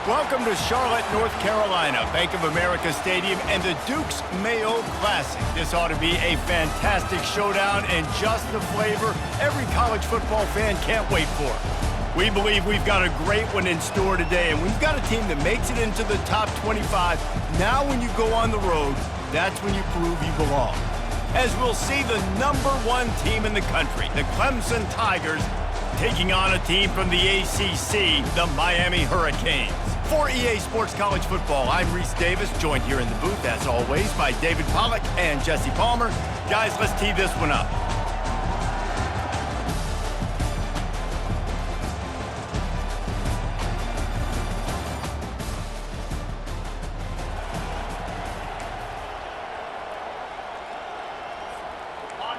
Welcome to Charlotte, North Carolina, Bank of America Stadium, and the Duke's Mayo Classic. This ought to be a fantastic showdown and just the flavor every college football fan can't wait for. We believe we've got a great one in store today, and we've got a team that makes it into the top 25. Now when you go on the road, that's when you prove you belong. As we'll see the #1 team in the country, the Clemson Tigers, taking on a team from the ACC, the Miami Hurricanes. For EA Sports College Football, I'm Reese Davis, joined here in the booth, as always, by David Pollack and Jesse Palmer. Guys, let's tee this one up.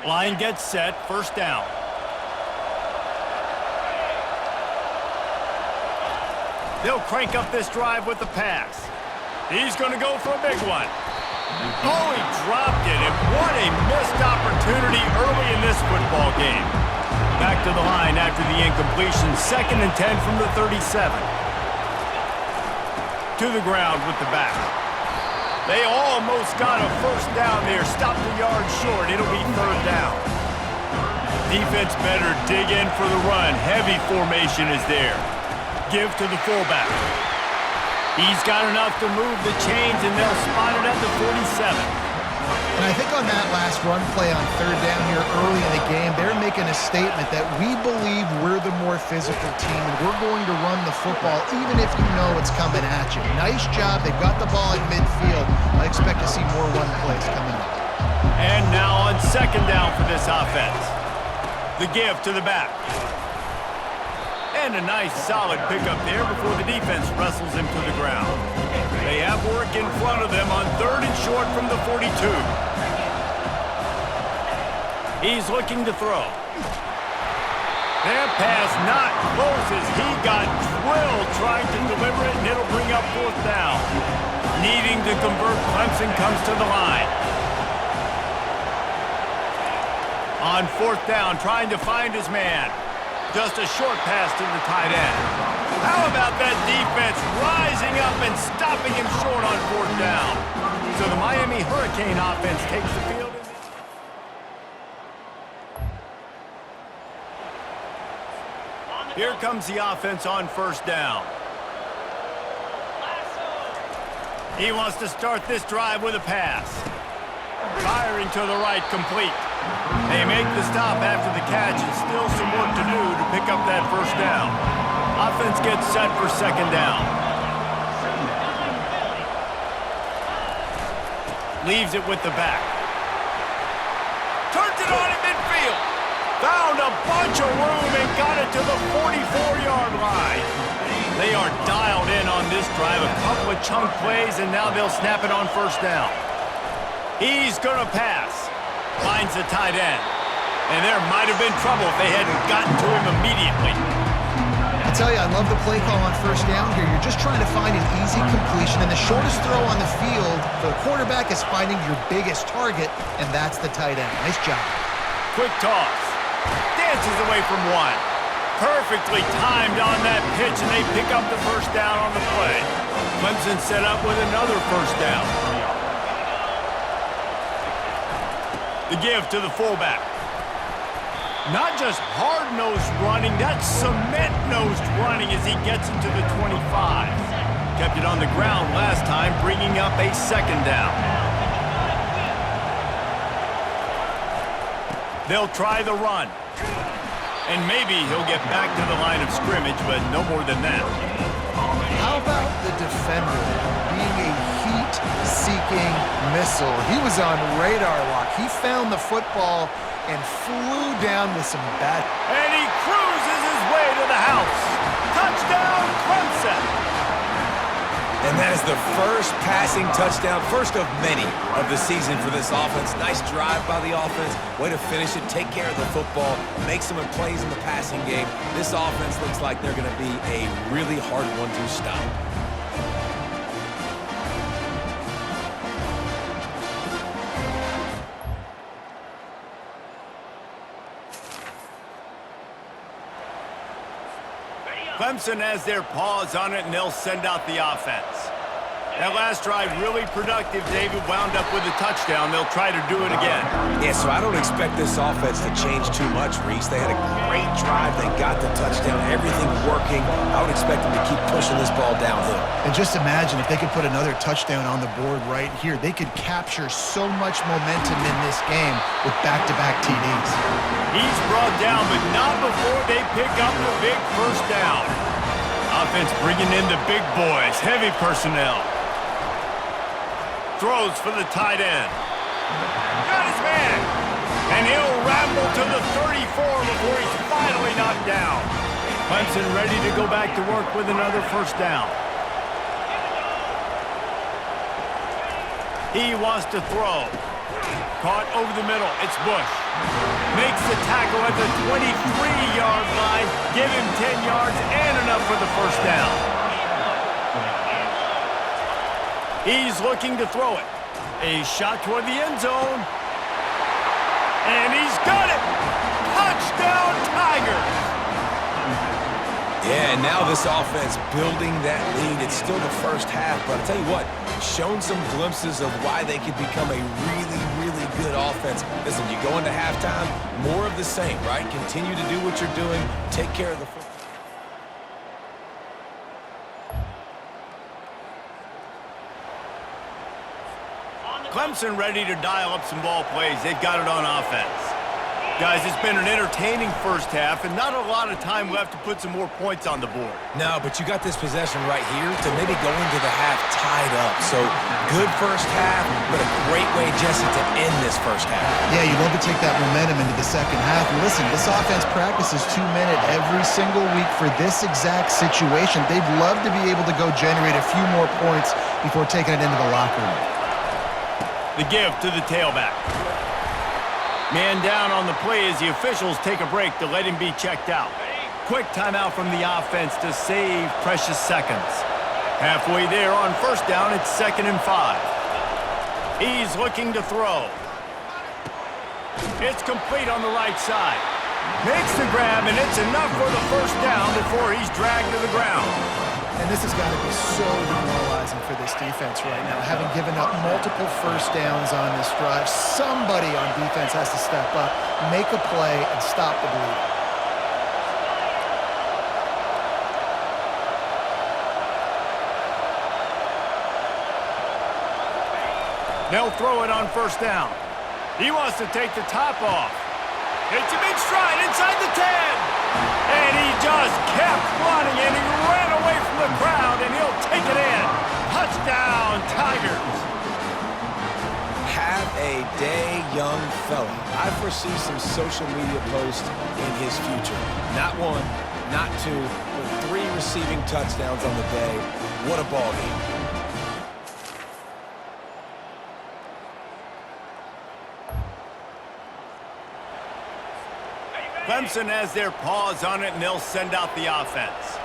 Line gets set, first down. They'll crank up this drive with the pass. He's going to go for a big one. Oh, he dropped it, and what a missed opportunity early in this football game. Back to the line after the incompletion, 2nd and 10 from the 37. To the ground with the back. They almost got a first down there, stopped a yard short. It'll be 3rd down. Defense better dig in for the run. Heavy formation is there. Give to the fullback. He's got enough to move the chains, and they'll spot it at the 47. And I think on that last run play on 3rd down here early in the game, they're making a statement that we believe we're the more physical team, and we're going to run the football even if you know it's coming at you. Nice job. They've got the ball in midfield. I expect to see more run plays coming up. And now on 2nd down for this offense. The give to the back. And a nice solid pickup there before the defense wrestles him to the ground. They have work in front of them on 3rd and short from the 42. He's looking to throw. That pass not close as he got drilled trying to deliver it, and it'll bring up 4th down. Needing to convert, Clemson comes to the line. On 4th down, trying to find his man. Just a short pass to the tight end. How about that defense rising up and stopping him short on 4th down? So the Miami Hurricane offense takes the field. Here comes the offense on 1st down. He wants to start this drive with a pass. Firing to the right, complete. They make the stop after the catch, and still some work to do to pick up that 1st down. Offense gets set for 2nd down. Leaves it with the back. Turns it on in midfield. Found a bunch of room and got it to the 44-yard line. They are dialed in on this drive. A couple of chunk plays, and now they'll snap it on 1st down. He's going to pass. Finds the tight end. And there might have been trouble if they hadn't gotten to him immediately. I tell you, I love the play call on 1st down here. You're just trying to find an easy completion, and the shortest throw on the field for the quarterback is finding your biggest target, and that's the tight end. Nice job. Quick toss. Dances away from one. Perfectly timed on that pitch, and they pick up the 1st down on the play. Clemson set up with another 1st down. The give to the fullback. Not just hard-nosed running, that's cement-nosed running as he gets into the 25. Kept it on the ground last time, bringing up a 2nd down. They'll try the run. And maybe he'll get back to the line of scrimmage, but no more than that. How about the defender being a heat-seeking missile? He was on radar lock. He found the football and flew down with some bat. And he cruises his way to the house. Touchdown, Clemson! And that is the first passing touchdown, first of many of the season for this offense. Nice drive by the offense. Way to finish it, take care of the football, make some plays in the passing game. This offense looks like they're going to be a really hard one to stop. Clemson has their paws on it, and they'll send out the offense. That last drive really productive. David wound up with a touchdown. They'll try to do it again. Yeah, so I don't expect this offense to change too much, Reese. They had a great drive. They got the touchdown. Everything working. I would expect them to keep pushing this ball downhill. And just imagine if they could put another touchdown on the board right here. They could capture so much momentum in this game with back-to-back TDs. He's brought down, but not before they pick up the big first down. Offense bringing in the big boys. Heavy personnel. Throws for the tight end. Got his man. And he'll ramble to the 34 before he's finally knocked down. Clemson ready to go back to work with another first down. He wants to throw. Caught over the middle. It's Bush. Makes the tackle at the 23-yard line. Give him 10 yards and enough for the first down. He's looking to throw it. A shot toward the end zone. And he's got it! Touchdown, Tigers! Yeah, and now this offense building that lead. It's still the first half, but I'll tell you what, shown some glimpses of why they could become a really, really good offense. Listen, you go into halftime, more of the same, right? Continue to do what you're doing, take care of the football. Clemson ready to dial up some ball plays. They've got it on offense. Guys, it's been an entertaining first half and not a lot of time left to put some more points on the board. No, but you got this possession right here to maybe go into the half tied up. So good first half, but a great way, Jesse, to end this first half. Yeah, you love to take that momentum into the second half. And listen, this offense practices 2-minute every single week for this exact situation. They'd love to be able to go generate a few more points before taking it into the locker room. The give to the tailback. Man down on the play as the officials take a break to let him be checked out. Quick timeout from the offense to save precious seconds. Halfway there on first down, it's 2nd and 5. He's looking to throw. It's complete on the right side. Makes the grab, and it's enough for the first down before he's dragged to the ground. And this has got to be so demoralizing for this defense right now, having given up multiple first downs on this drive. Somebody on defense has to step up, make a play, and stop the bleeding. They'll throw it on first down. He wants to take the top off. It's a big stride inside the 10. And he just kept running, and he ran away from the crowd, and he'll take it in. Touchdown, Tigers. Have a day, young fella. I foresee some social media posts in his future. Not one, not two, but 3 receiving touchdowns on the day. What a ball game. Clemson has their paws on it, and they'll send out the offense.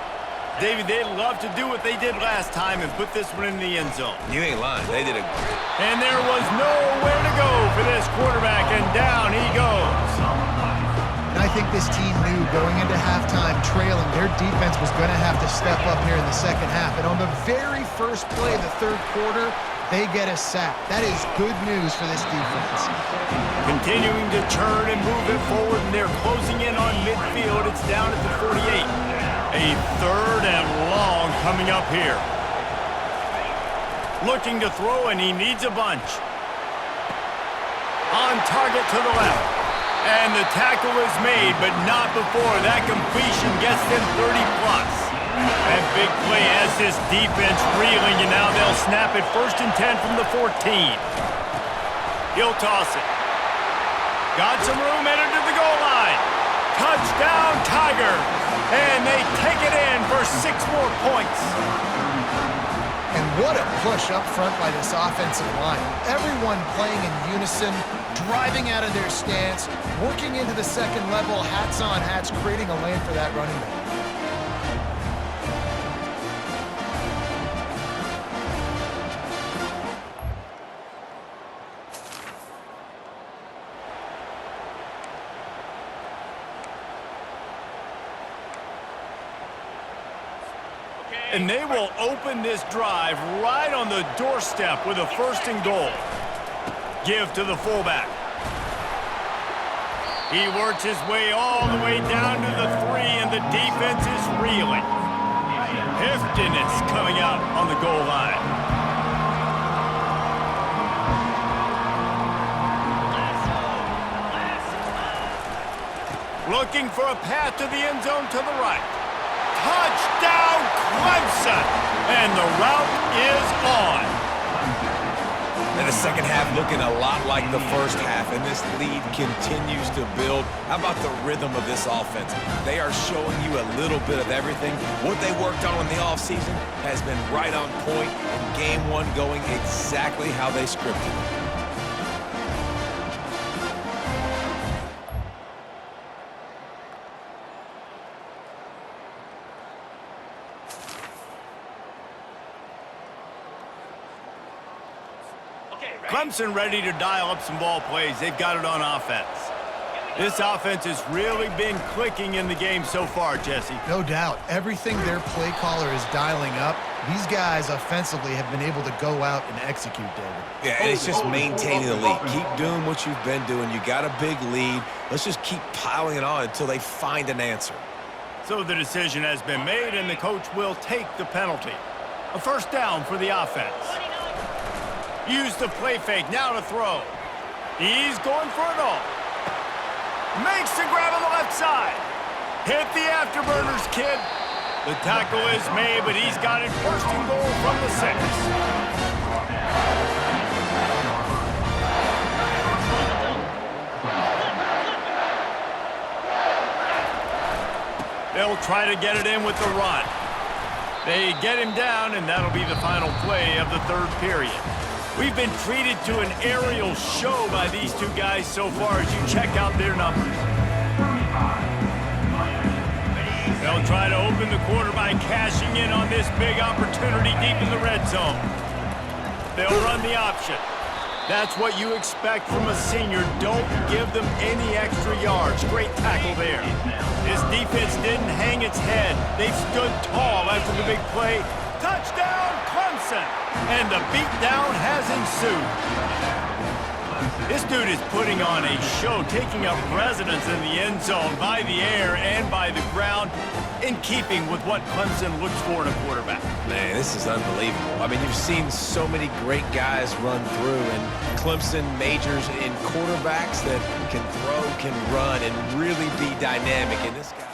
David, they'd love to do what they did last time and put this one in the end zone. You ain't lying. They did a... And there was nowhere to go for this quarterback, and down he goes. And I think this team knew going into halftime trailing, their defense was going to have to step up here in the second half. And on the very first play of the third quarter, they get a sack. That is good news for this defense. Continuing to turn and move it forward, and they're closing in on midfield. It's down at the 48. A 3rd and long coming up here. Looking to throw, and he needs a bunch. On target to the left. And the tackle is made, but not before that completion gets them 30+. That big play has this defense reeling, and now they'll snap it 1st and 10 from the 14. He'll toss it. Got some room, entered to the goal line. Touchdown, Tigers. And they take it in for 6 more points. And what a push up front by this offensive line. Everyone playing in unison, driving out of their stance, working into the second level, hats on hats, creating a lane for that running back. And they will open this drive right on the doorstep with a 1st and goal. Give to the fullback. He works his way all the way down to the 3, and the defense is reeling. Heftiness coming out on the goal line. Looking for a path to the end zone to the right. Touchdown, Clemson! And the route is on. And the second half looking a lot like the first half, and this lead continues to build. How about the rhythm of this offense? They are showing you a little bit of everything. What they worked on in the offseason has been right on point, and game 1 going exactly how they scripted it. Clemson ready to dial up some ball plays. They've got it on offense. This offense has really been clicking in the game so far, Jesse. No doubt. Everything their play caller is dialing up, these guys offensively have been able to go out and execute, David. Yeah, and it's just maintaining the lead. Keep doing what you've been doing. You got a big lead. Let's just keep piling it on until they find an answer. So the decision has been made, and the coach will take the penalty. A 1st down for the offense. Use the play fake, now to throw. He's going for it all. Makes the grab on the left side. Hit the afterburners, kid. The tackle is made, but he's got it 1st and goal from the 6. They'll try to get it in with the run. They get him down, and that'll be the final play of the 3rd period. We've been treated to an aerial show by these two guys so far as you check out their numbers. They'll try to open the quarter by cashing in on this big opportunity deep in the red zone. They'll run the option. That's what you expect from a senior. Don't give them any extra yards. Great tackle there. This defense didn't hang its head. They stood tall after the big play. Touchdown, Clemson! And the beatdown has ensued. This dude is putting on a show, taking up residence in the end zone by the air and by the ground, in keeping with what Clemson looks for in a quarterback. Man, this is unbelievable. I mean, you've seen so many great guys run through, and Clemson majors in quarterbacks that can throw, can run, and really be dynamic. And this guy...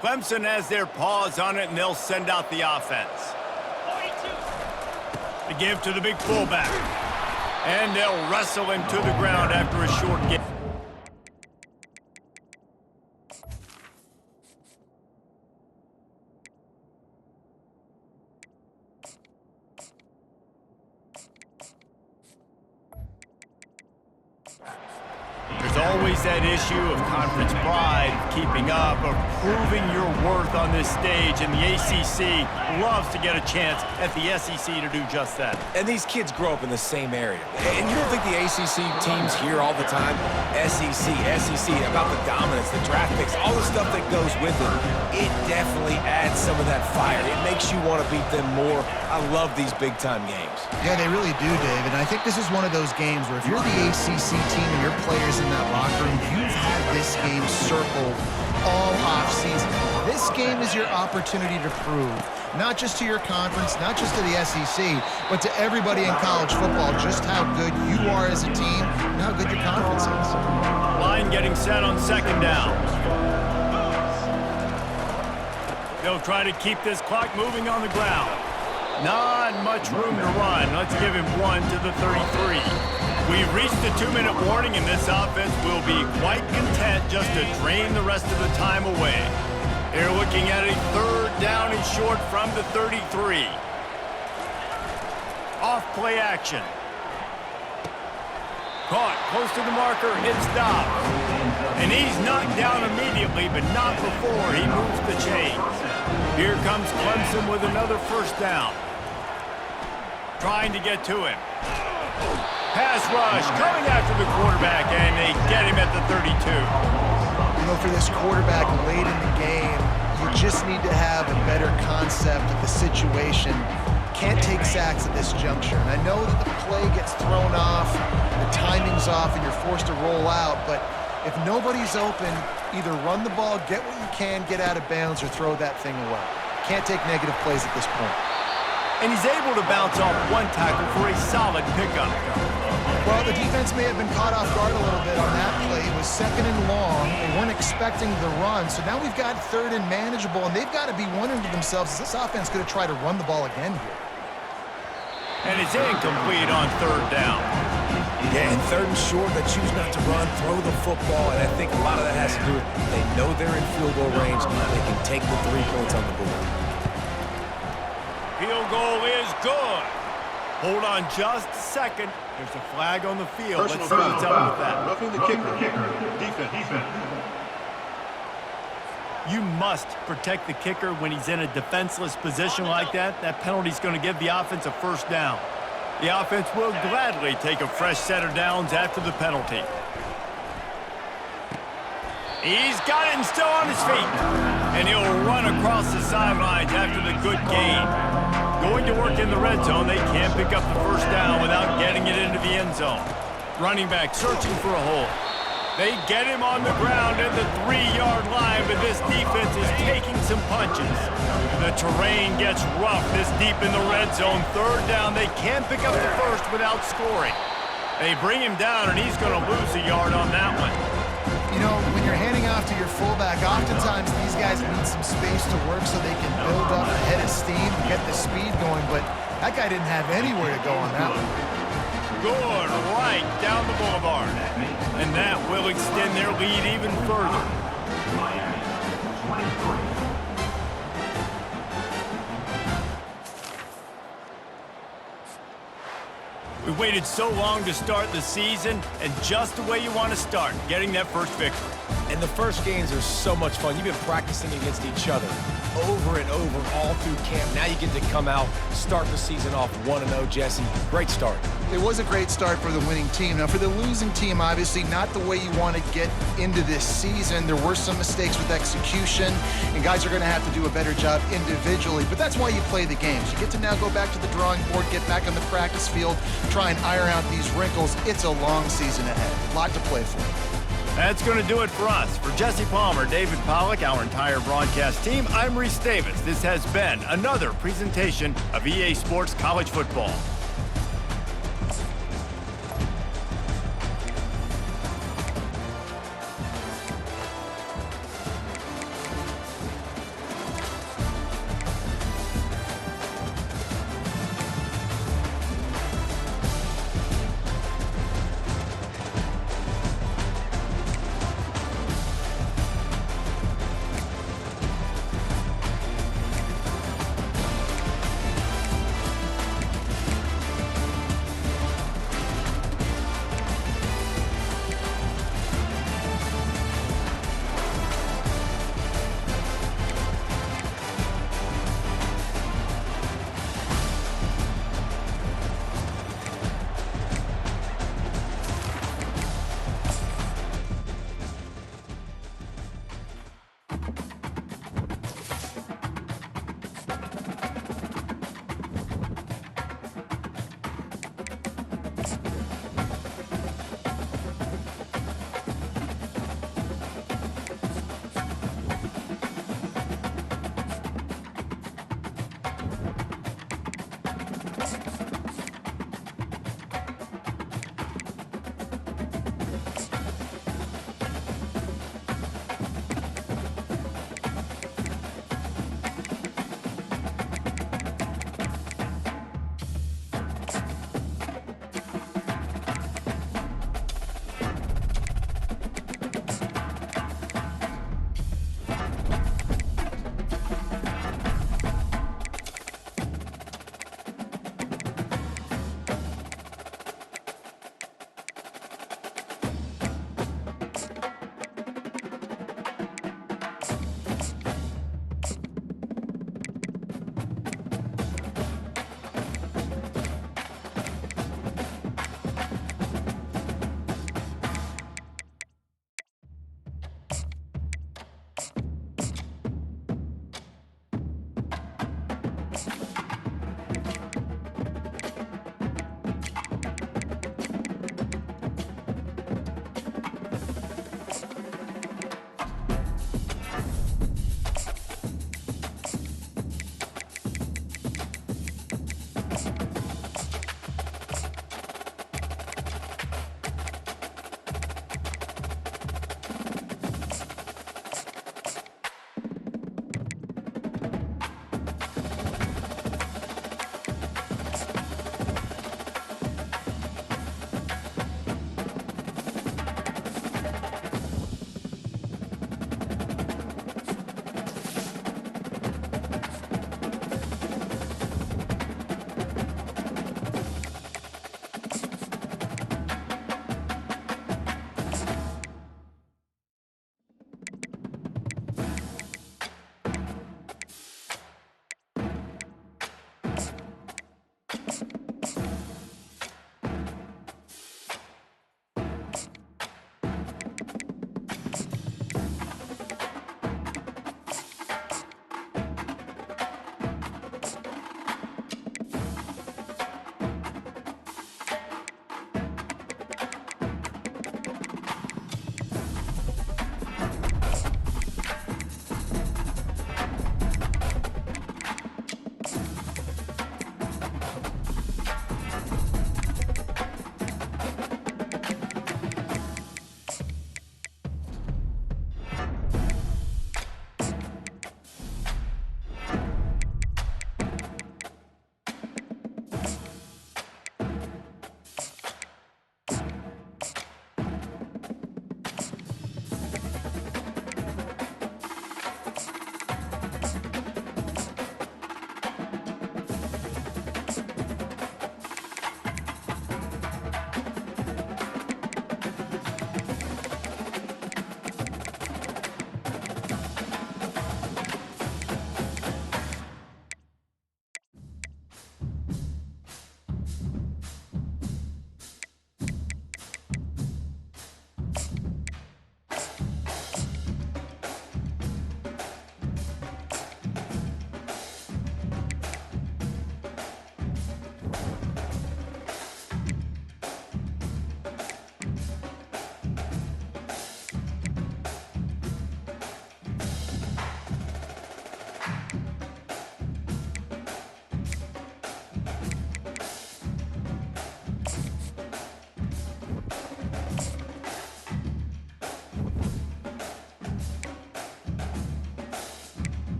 Clemson has their paws on it, and they'll send out the offense. 42. They give to the big fullback. And they'll wrestle him to the ground after a short game. There's always that issue of conference pride, of keeping up, of proving your worth on this stage, and the ACC loves to get a chance at the SEC to do just that. And these kids grow up in the same area. And you don't think the ACC teams hear all the time, SEC, about the dominance, the draft picks, all the stuff that goes with it. It definitely adds some of that fire. It makes you want to beat them more. I love these big-time games. Yeah, they really do, David. And I think this is one of those games where if you're the ACC team and your players in that locker room, you've had this game circled all offseason. This game is your opportunity to prove, not just to your conference, not just to the SEC, but to everybody in college football, just how good you are as a team and how good your conference is. Line getting set on 2nd down. They'll try to keep this clock moving on the ground. Not much room to run. Let's give him 1 to the 33. We've reached the 2-minute warning, and this offense will be quite content just to drain the rest of the time away. They're looking at a 3rd down and short from the 33. Off play action. Caught close to the marker, it stops. And he's knocked down immediately, but not before he moves the chains. Here comes Clemson with another 1st down. trying to get to him. Pass rush coming after the quarterback, and they get him at the 32. You know, for this quarterback late in the game, you just need to have a better concept of the situation. Can't take sacks at this juncture. And I know that the play gets thrown off, the timing's off, and you're forced to roll out, but if nobody's open, either run the ball, get what you can, get out of bounds, or throw that thing away. Can't take negative plays at this point. And he's able to bounce off one tackle for a solid pickup. Well, the defense may have been caught off guard a little bit on that play. It was 2nd and long. They weren't expecting the run, so now we've got 3rd and manageable, and they've got to be wondering to themselves, is this offense going to try to run the ball again here? And it's incomplete on 3rd down. Yeah, and 3rd and short, they choose not to run, throw the football, and I think a lot of that has to do with they know they're in field goal range. They can take the 3 points on the board. Field goal is good. Hold on just a second. There's a flag on the field. Let's see what's up with that. Roughing the kicker. Defense. You must protect the kicker when he's in a defenseless position like that. That penalty's going to give the offense a 1st down. The offense will gladly take a fresh set of downs after the penalty. He's got it and still on his feet. And he'll run across the sidelines after the good gain. Going to work in the red zone, they can't pick up the 1st down without getting it into the end zone. Running back searching for a hole. They get him on the ground at the 3-yard line, but this defense is taking some punches. The terrain gets rough this deep in the red zone. 3rd down, they can't pick up the 1st without scoring. They bring him down, and he's going to lose a yard on that one. You know, when you're handing off to your fullback, oftentimes these guys need some space to work so they can build up a head of steam and get the speed going, but that guy didn't have anywhere to go on that one. Good right down the boulevard. And that will extend their lead even further. We waited so long to start the season, and just the way you want to start, getting that first victory. And the first games are so much fun. You've been practicing against each other over and over all through camp. Now you get to come out, start the season off 1-0, Jesse. Great start. It was a great start for the winning team. Now, for the losing team, obviously not the way you want to get into this season. There were some mistakes with execution, and guys are going to have to do a better job individually. But that's why you play the games. You get to now go back to the drawing board, get back on the practice field, try and iron out these wrinkles. It's a long season ahead. A lot to play for. That's going to do it for us. For Jesse Palmer, David Pollack, our entire broadcast team, I'm Reese Davis. This has been another presentation of EA Sports College Football.